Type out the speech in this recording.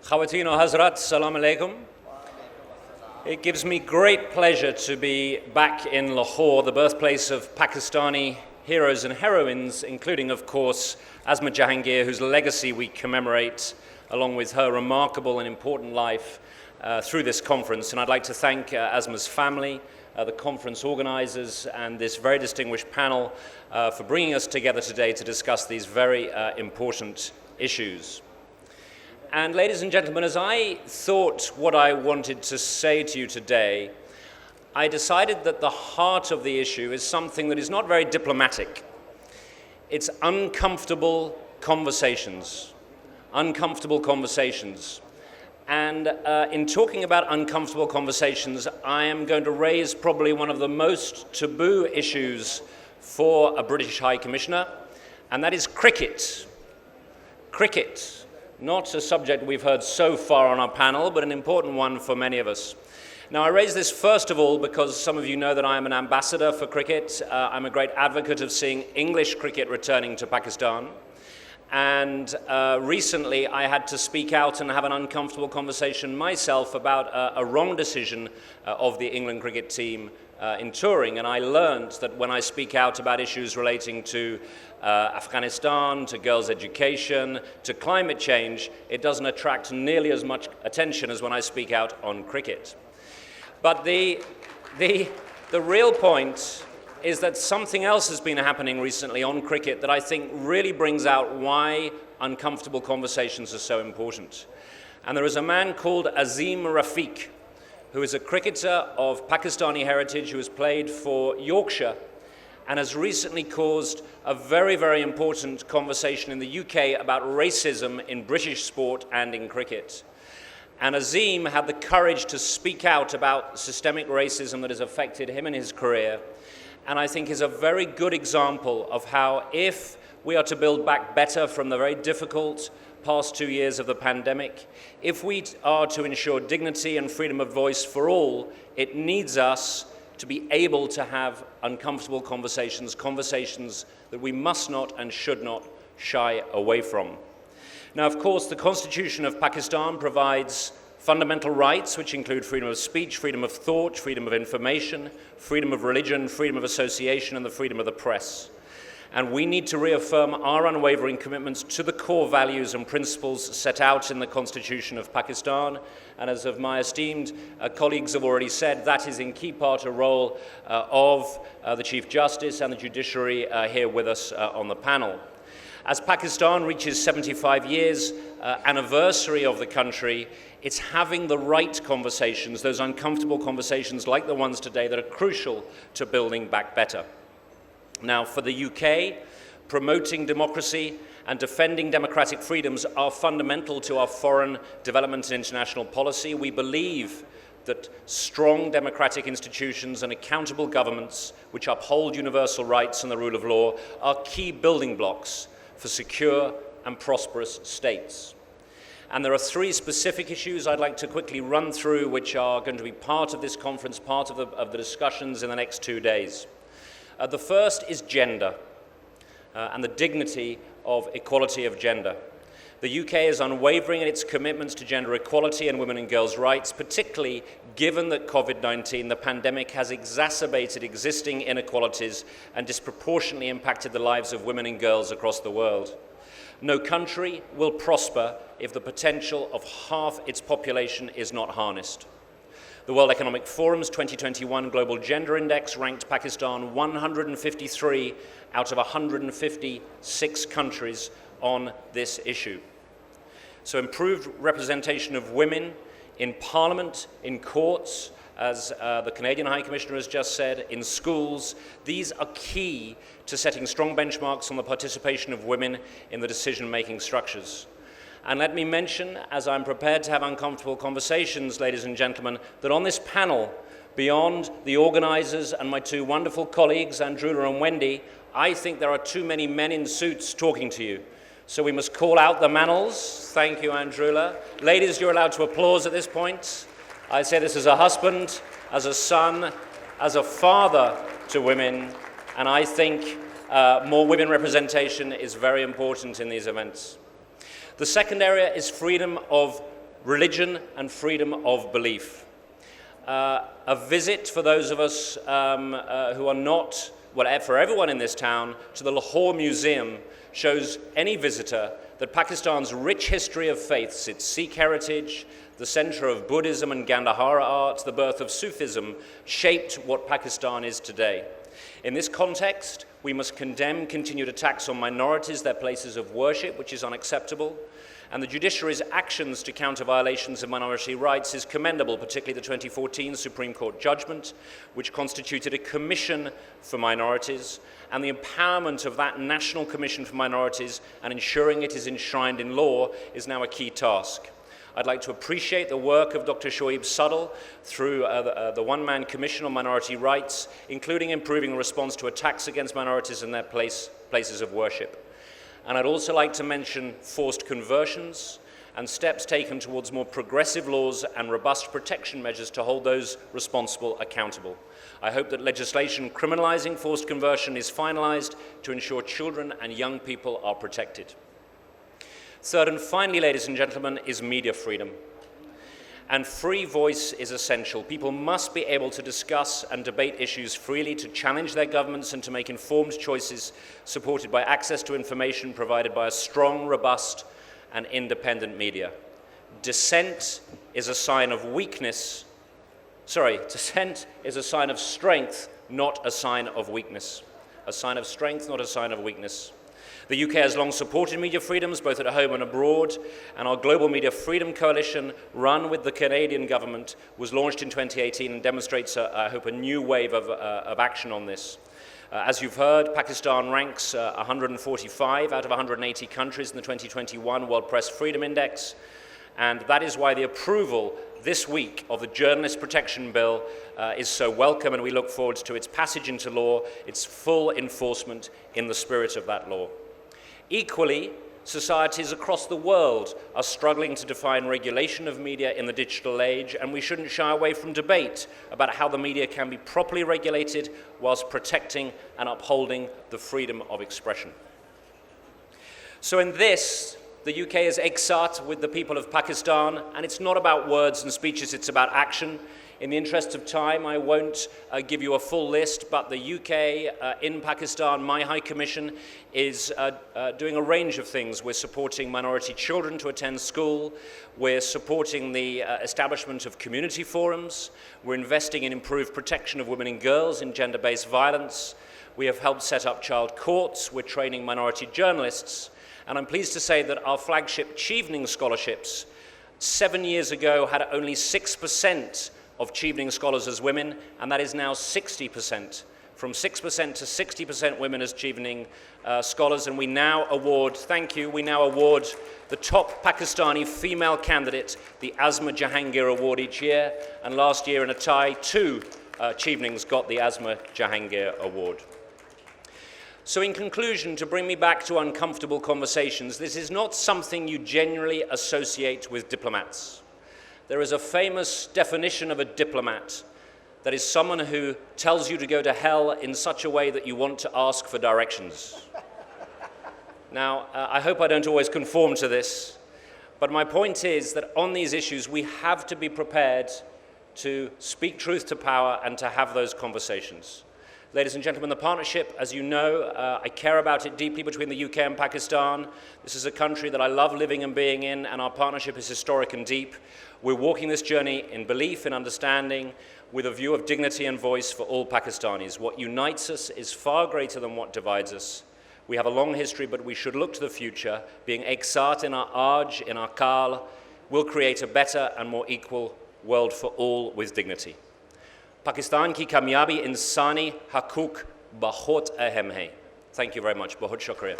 Khawatine wa Hazrat, Salam Alaikum. It gives me great pleasure to be back in Lahore, the birthplace of Pakistani heroes and heroines, including, of course, Asma Jahangir, whose legacy we commemorate, along with her remarkable and important life through this conference. And I'd like to thank Asma's family, the conference organizers, and this very distinguished panel for bringing us together today to discuss these very important issues. And ladies and gentlemen, as I thought what I wanted to say to you today, I decided that the heart of the issue is something that is not very diplomatic. It's uncomfortable conversations. Uncomfortable conversations. And in talking about uncomfortable conversations, I am going to raise probably one of the most taboo issues for a British High Commissioner, and that is cricket. Cricket. Not a subject we've heard so far on our panel, but an important one for many of us. Now, I raise this first of all because some of you know that I am an ambassador for cricket. I'm a great advocate of seeing English cricket returning to Pakistan. And recently I had to speak out and have an uncomfortable conversation myself about a wrong decision of the England cricket team in touring. And I learned that when I speak out about issues relating to Afghanistan, to girls' education, to climate change, it doesn't attract nearly as much attention as when I speak out on cricket. But the real point is that something else has been happening recently on cricket that I think really brings out why uncomfortable conversations are so important. And there is a man called Azeem Rafiq, who is a cricketer of Pakistani heritage who has played for Yorkshire and has recently caused a very, very important conversation in the UK about racism in British sport and in cricket. And Azeem had the courage to speak out about systemic racism that has affected him in his career, and I think is a very good example of how, if we are to build back better from the very difficult past 2 years of the pandemic, if we are to ensure dignity and freedom of voice for all, it needs us to be able to have uncomfortable conversations, conversations that we must not and should not shy away from. Now, of course, the Constitution of Pakistan provides fundamental rights, which include freedom of speech, freedom of thought, freedom of information, freedom of religion, freedom of association, and the freedom of the press. And we need to reaffirm our unwavering commitments to the core values and principles set out in the Constitution of Pakistan. And as of my esteemed colleagues have already said, that is in key part a role of the Chief Justice and the judiciary here with us on the panel. As Pakistan reaches 75 years anniversary of the country, it's having the right conversations, those uncomfortable conversations like the ones today, that are crucial to building back better. Now, for the UK, promoting democracy and defending democratic freedoms are fundamental to our foreign development and international policy. We believe that strong democratic institutions and accountable governments which uphold universal rights and the rule of law are key building blocks for secure and prosperous states. And there are three specific issues I'd like to quickly run through, which are going to be part of this conference, part of the discussions in the next 2 days. The first is gender and the dignity of equality of gender. The UK is unwavering in its commitments to gender equality and women and girls' rights, particularly given that COVID-19, the pandemic, has exacerbated existing inequalities and disproportionately impacted the lives of women and girls across the world. No country will prosper if the potential of half its population is not harnessed. The World Economic Forum's 2021 Global Gender Index ranked Pakistan 153 out of 156 countries on this issue. So improved representation of women in Parliament, in courts, as the Canadian High Commissioner has just said, in schools, these are key to setting strong benchmarks on the participation of women in the decision-making structures. And let me mention, as I'm prepared to have uncomfortable conversations, ladies and gentlemen, that on this panel, beyond the organizers and my two wonderful colleagues, Andrula and Wendy, I think there are too many men in suits talking to you. So we must call out the manels. Thank you, Andrula. Ladies, you're allowed to applause at this point. I say this as a husband, as a son, as a father to women, and I think more women representation is very important in these events. The second area is freedom of religion and freedom of belief. A visit for those of us who are not, well, for everyone in this town, to the Lahore Museum shows any visitor that Pakistan's rich history of faiths, its Sikh heritage, the center of Buddhism and Gandhara art, the birth of Sufism, shaped what Pakistan is today. In this context, we must condemn continued attacks on minorities, their places of worship, which is unacceptable, and the judiciary's actions to counter violations of minority rights is commendable, particularly the 2014 Supreme Court judgment, which constituted a commission for minorities, and the empowerment of that National Commission for Minorities and ensuring it is enshrined in law is now a key task. I'd like to appreciate the work of Dr. Shoaib Suddle through the one-man commission on minority rights, including improving the response to attacks against minorities and their places of worship. And I'd also like to mention forced conversions and steps taken towards more progressive laws and robust protection measures to hold those responsible accountable. I hope that legislation criminalizing forced conversion is finalized to ensure children and young people are protected. Third and finally, ladies and gentlemen, is media freedom. And free voice is essential. People must be able to discuss and debate issues freely, to challenge their governments and to make informed choices supported by access to information provided by a strong, robust and independent media. Dissent is a sign of weakness. Dissent is a sign of strength, not a sign of weakness. A sign of strength, not a sign of weakness. The UK has long supported media freedoms, both at home and abroad, and our Global Media Freedom Coalition, run with the Canadian government, was launched in 2018 and demonstrates, I hope, a new wave of action on this. As you've heard, Pakistan ranks 145 out of 180 countries in the 2021 World Press Freedom Index, and that is why the approval this week of the Journalist Protection Bill is so welcome, and we look forward to its passage into law, its full enforcement in the spirit of that law. Equally, societies across the world are struggling to define regulation of media in the digital age, and we shouldn't shy away from debate about how the media can be properly regulated whilst protecting and upholding the freedom of expression. So in this, the UK is ek saath with the people of Pakistan, and it's not about words and speeches, it's about action. In the interest of time, I won't give you a full list, but the UK in Pakistan, my High Commission, is doing a range of things. We're supporting minority children to attend school. We're supporting the establishment of community forums. We're investing in improved protection of women and girls in gender-based violence. We have helped set up child courts. We're training minority journalists. And I'm pleased to say that our flagship Chevening scholarships 7 years ago had only 6% of Chevening scholars as women, and that is now 60%. From 6% to 60% women as Chevening scholars, and we now award, thank you, we now award the top Pakistani female candidate the Asma Jahangir Award each year, and last year in a tie, 2 Chevenings got the Asma Jahangir Award. So in conclusion, to bring me back to uncomfortable conversations, this is not something you generally associate with diplomats. There is a famous definition of a diplomat, that is someone who tells you to go to hell in such a way that you want to ask for directions. Now, I hope I don't always conform to this, but my point is that on these issues, we have to be prepared to speak truth to power and to have those conversations. Ladies and gentlemen, the partnership, as you know, I care about it deeply between the UK and Pakistan. This is a country that I love living and being in, and our partnership is historic and deep. We're walking this journey in belief, in understanding, with a view of dignity and voice for all Pakistanis. What unites us is far greater than what divides us. We have a long history, but we should look to the future. Being ek saath in our aaj, in our kal, will create a better and more equal world for all with dignity. Pakistan की कामयाबी इंसानी हकूक़ बहुत अहम है. Thank you very much. बहुत शुक्रिया.